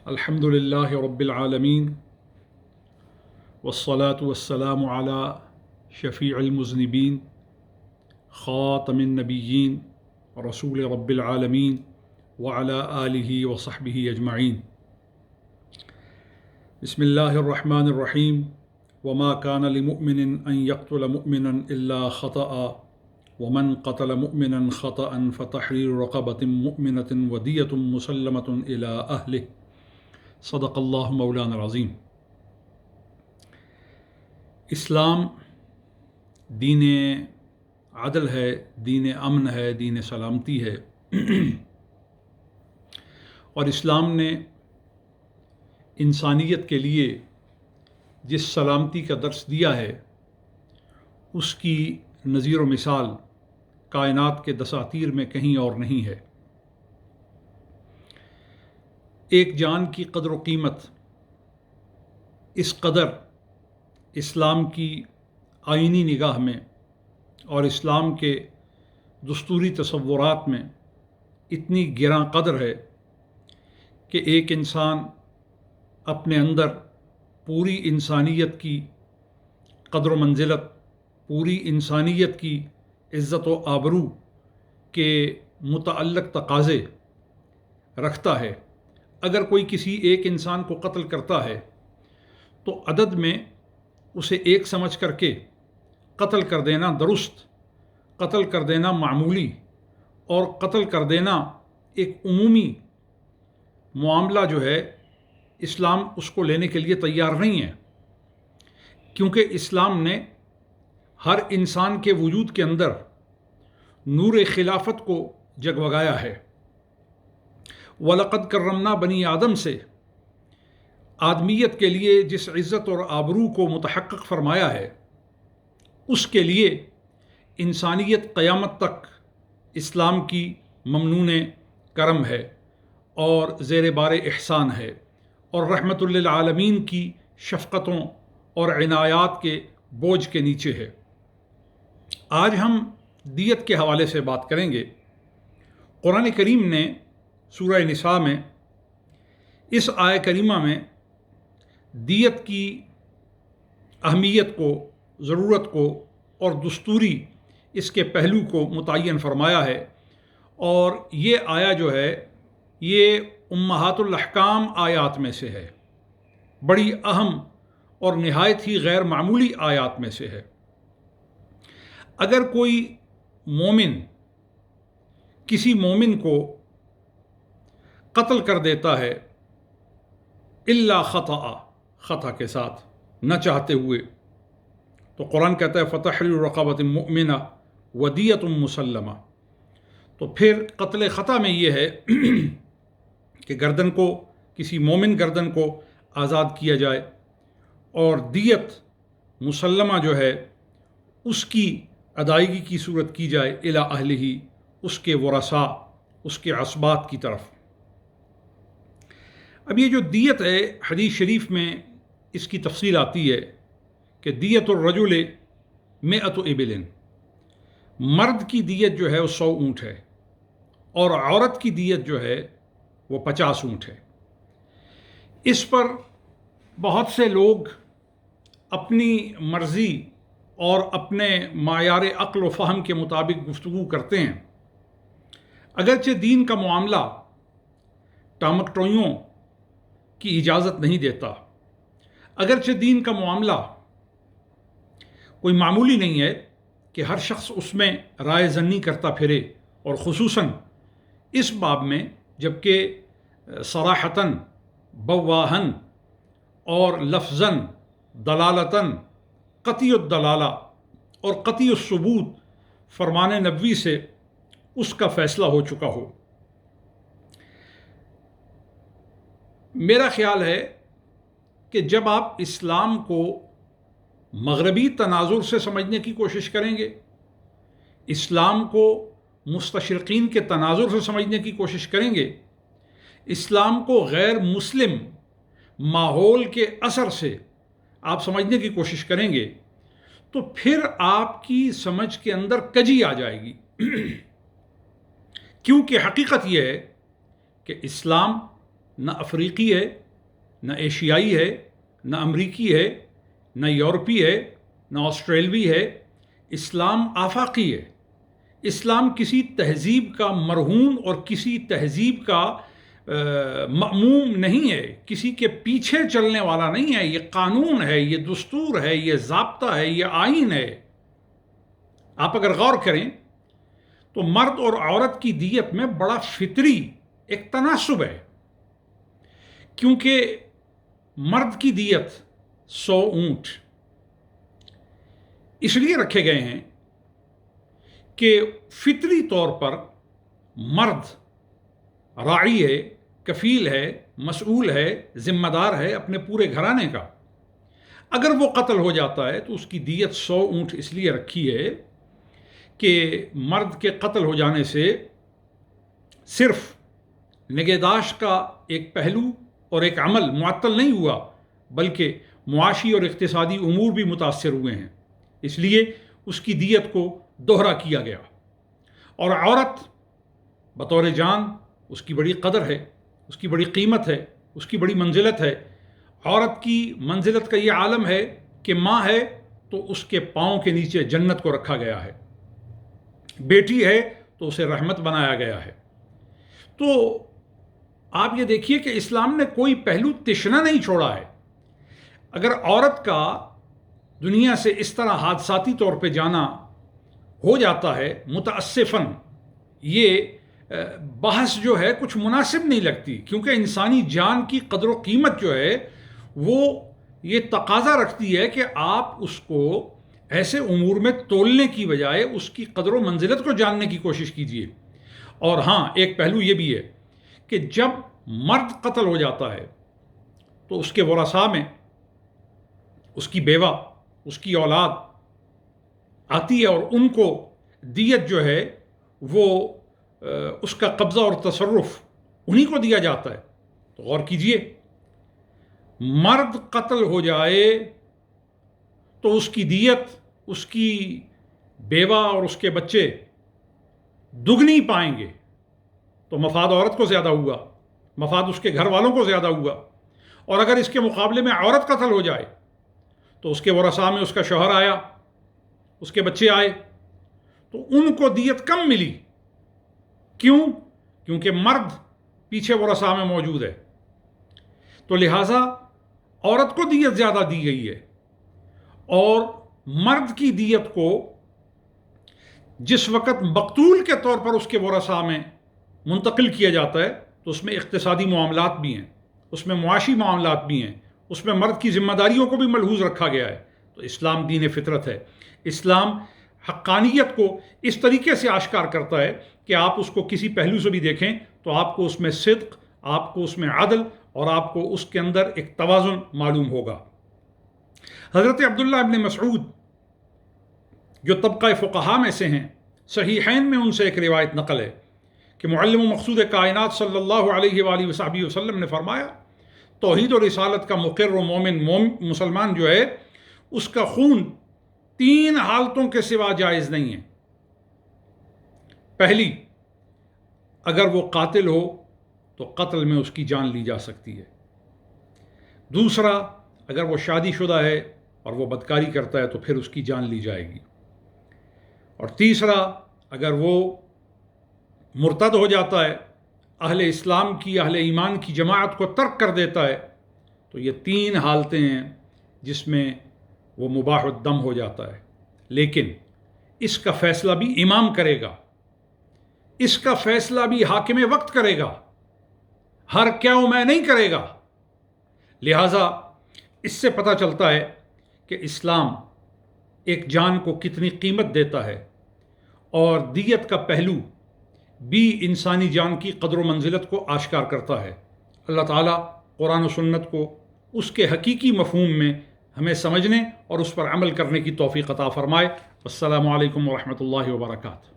الحمد لله رب العالمين والصلاة والسلام على شفيع المذنبين خاتم النبيين رسول رب العالمين وعلى آله وصحبه أجمعين. بسم الله الرحمن الرحيم. وما كان لمؤمن أن يقتل مؤمنا إلا خطأ ومن قتل مؤمنا خطأ فتحرير رقبة مؤمنة ودية مسلمة إلى أهله. صدق اللہ مولانا العظیم. اسلام دین عدل ہے، دین امن ہے، دین سلامتی ہے، اور اسلام نے انسانیت کے لیے جس سلامتی کا درس دیا ہے اس کی نظیر و مثال کائنات کے دساتیر میں کہیں اور نہیں ہے. ایک جان کی قدر و قیمت اس قدر اسلام کی آئینی نگاہ میں اور اسلام کے دستوری تصورات میں اتنی گراں قدر ہے کہ ایک انسان اپنے اندر پوری انسانیت کی قدر و منزلت، پوری انسانیت کی عزت و آبرو کے متعلق تقاضے رکھتا ہے. اگر کوئی کسی ایک انسان کو قتل کرتا ہے تو عدد میں اسے ایک سمجھ کر کے قتل کر دینا درست، قتل کر دینا معمولی اور قتل کر دینا ایک عمومی معاملہ جو ہے اسلام اس کو لینے کے لیے تیار نہیں ہے، کیونکہ اسلام نے ہر انسان کے وجود کے اندر نور خلافت کو جگمگایا ہے. وَلَقَدْ كَرَّمْنَا بنی آدم سے آدمیت کے لیے جس عزت اور آبرو کو متحقق فرمایا ہے اس کے لیے انسانیت قیامت تک اسلام کی ممنون کرم ہے اور زیر بار احسان ہے اور رحمت للعالمین کی شفقتوں اور عنایات کے بوجھ کے نیچے ہے. آج ہم دیت کے حوالے سے بات کریں گے. قرآن کریم نے سورہ نساء میں اس آیہ کریمہ میں دیت کی اہمیت کو، ضرورت کو اور دستوری اس کے پہلو کو متعین فرمایا ہے، اور یہ آیہ جو ہے یہ امہات الاحکام آیات میں سے ہے، بڑی اہم اور نہایت ہی غیر معمولی آیات میں سے ہے. اگر کوئی مومن کسی مومن کو قتل کر دیتا ہے الا خطا کے ساتھ، نہ چاہتے ہوئے، تو قرآن کہتا ہے فتحریر رقبۃ مؤمنہ ودیۃ مسلمہ. تو پھر قتل خطا میں یہ ہے کہ گردن کو، کسی مومن گردن کو آزاد کیا جائے اور دیت مسلمہ جو ہے اس کی ادائیگی کی صورت کی جائے الی اہلہ، اس کے ورثاء، اس کے عصبات کی طرف. اب یہ جو دیت ہے حدیث شریف میں اس کی تفصیل آتی ہے کہ دیت الرجل 100 ابل، مرد کی دیت جو ہے وہ 100 اونٹ ہے اور عورت کی دیت جو ہے وہ 50 اونٹ ہے. اس پر بہت سے لوگ اپنی مرضی اور اپنے معیار عقل و فہم کے مطابق گفتگو کرتے ہیں. اگرچہ دین کا معاملہ ٹامکٹوئیوں کی اجازت نہیں دیتا، اگرچہ دین کا معاملہ کوئی معمولی نہیں ہے کہ ہر شخص اس میں رائے زنی کرتا پھرے، اور خصوصاً اس باب میں جبکہ صراحتاً، بواہن اور لفظاً، دلالتاً، قطعی الدلالہ اور قطعی الثبوت فرمان نبوی سے اس کا فیصلہ ہو چکا ہو. میرا خیال ہے کہ جب آپ اسلام کو مغربی تناظر سے سمجھنے کی کوشش کریں گے، اسلام کو مستشرقین کے تناظر سے سمجھنے کی کوشش کریں گے، اسلام کو غیر مسلم ماحول کے اثر سے آپ سمجھنے کی کوشش کریں گے، تو پھر آپ کی سمجھ کے اندر کجی آ جائے گی. کیونکہ حقیقت یہ ہے کہ اسلام نہ افریقی ہے، نہ ایشیائی ہے، نہ امریکی ہے، نہ یورپی ہے، نہ آسٹریلوی ہے۔ اسلام آفاقی ہے۔ اسلام کسی تہذیب کا مرہون اور کسی تہذیب کا مأموم نہیں ہے، کسی کے پیچھے چلنے والا نہیں ہے۔ یہ قانون ہے، یہ دستور ہے، یہ ضابطہ ہے، یہ آئین ہے۔ آپ اگر غور کریں تو مرد اور عورت کی دیت میں بڑا فطری ایک تناسب ہے، کیونکہ مرد کی دیت 100 اونٹ اس لیے رکھے گئے ہیں کہ فطری طور پر مرد راعی ہے، کفیل ہے، مسئول ہے، ذمہ دار ہے اپنے پورے گھرانے کا۔ اگر وہ قتل ہو جاتا ہے تو اس کی دیت 100 اونٹ اس لیے رکھی ہے کہ مرد کے قتل ہو جانے سے صرف نگہداشت کا ایک پہلو اور ایک عمل معطل نہیں ہوا، بلکہ معاشی اور اقتصادی امور بھی متاثر ہوئے ہیں، اس لیے اس کی دیت کو دوہرا کیا گیا۔ اور عورت بطور جان اس کی بڑی قدر ہے، اس کی بڑی قیمت ہے، اس کی بڑی منزلت ہے۔ عورت کی منزلت کا یہ عالم ہے کہ ماں ہے تو اس کے پاؤں کے نیچے جنت کو رکھا گیا ہے، بیٹی ہے تو اسے رحمت بنایا گیا ہے۔ تو آپ یہ دیکھیے کہ اسلام نے کوئی پہلو تشنا نہیں چھوڑا ہے۔ اگر عورت کا دنیا سے اس طرح حادثاتی طور پہ جانا ہو جاتا ہے متاسفاً، یہ بحث جو ہے کچھ مناسب نہیں لگتی، کیونکہ انسانی جان کی قدر و قیمت جو ہے وہ یہ تقاضا رکھتی ہے کہ آپ اس کو ایسے امور میں تولنے کی بجائے اس کی قدر و منزلت کو جاننے کی کوشش کیجیے۔ اور ہاں، ایک پہلو یہ بھی ہے کہ جب مرد قتل ہو جاتا ہے تو اس کے ورثاء میں اس کی بیوہ، اس کی اولاد آتی ہے، اور ان کو دیت جو ہے وہ اس کا قبضہ اور تصرف انہی کو دیا جاتا ہے۔ تو غور کیجئے، مرد قتل ہو جائے تو اس کی دیت اس کی بیوہ اور اس کے بچے دگنی پائیں گے، تو مفاد عورت کو زیادہ ہوا، مفاد اس کے گھر والوں کو زیادہ ہوا۔ اور اگر اس کے مقابلے میں عورت قتل ہو جائے تو اس کے ورثاء میں اس کا شوہر آیا، اس کے بچے آئے، تو ان کو دیت کم ملی۔ کیوں؟ کیونکہ مرد پیچھے ورثاء میں موجود ہے، تو لہٰذا عورت کو دیت زیادہ دی گئی ہے۔ اور مرد کی دیت کو جس وقت مقتول کے طور پر اس کے ورثاء میں منتقل کیا جاتا ہے تو اس میں اقتصادی معاملات بھی ہیں، اس میں معاشی معاملات بھی ہیں، اس میں مرد کی ذمہ داریوں کو بھی ملحوظ رکھا گیا ہے۔ تو اسلام دین فطرت ہے۔ اسلام حقانیت کو اس طریقے سے آشکار کرتا ہے کہ آپ اس کو کسی پہلو سے بھی دیکھیں تو آپ کو اس میں صدق، آپ کو اس میں عدل، اور آپ کو اس کے اندر ایک توازن معلوم ہوگا۔ حضرت عبداللہ ابن مسعود جو طبقہ فقہاء میں سے ہیں، صحیحین میں ان سے ایک روایت نقل ہے کہ معلم و مقصود کائنات صلی اللہ علیہ وآلہ وصحبہ وسلم نے فرمایا، توحید و رسالت کا مقر و مومن مسلمان جو ہے، اس کا خون 3 حالتوں کے سوا جائز نہیں ہے۔ پہلی، اگر وہ قاتل ہو تو قتل میں اس کی جان لی جا سکتی ہے۔ دوسرا، اگر وہ شادی شدہ ہے اور وہ بدکاری کرتا ہے تو پھر اس کی جان لی جائے گی۔ اور تیسرا، اگر وہ مرتد ہو جاتا ہے، اہل اسلام کی، اہل ایمان کی جماعت کو ترک کر دیتا ہے، تو یہ 3 حالتیں ہیں جس میں وہ مباح الدم ہو جاتا ہے۔ لیکن اس کا فیصلہ بھی امام کرے گا، اس کا فیصلہ بھی حاکم وقت کرے گا، ہر کیا میں نہیں کرے گا۔ لہٰذا اس سے پتہ چلتا ہے کہ اسلام ایک جان کو کتنی قیمت دیتا ہے، اور دیت کا پہلو بھی انسانی جان کی قدر و منزلت کو آشکار کرتا ہے۔ اللہ تعالیٰ قرآن و سنت کو اس کے حقیقی مفہوم میں ہمیں سمجھنے اور اس پر عمل کرنے کی توفیق عطا فرمائے۔ السلام علیکم ورحمۃ اللہ وبرکاتہ۔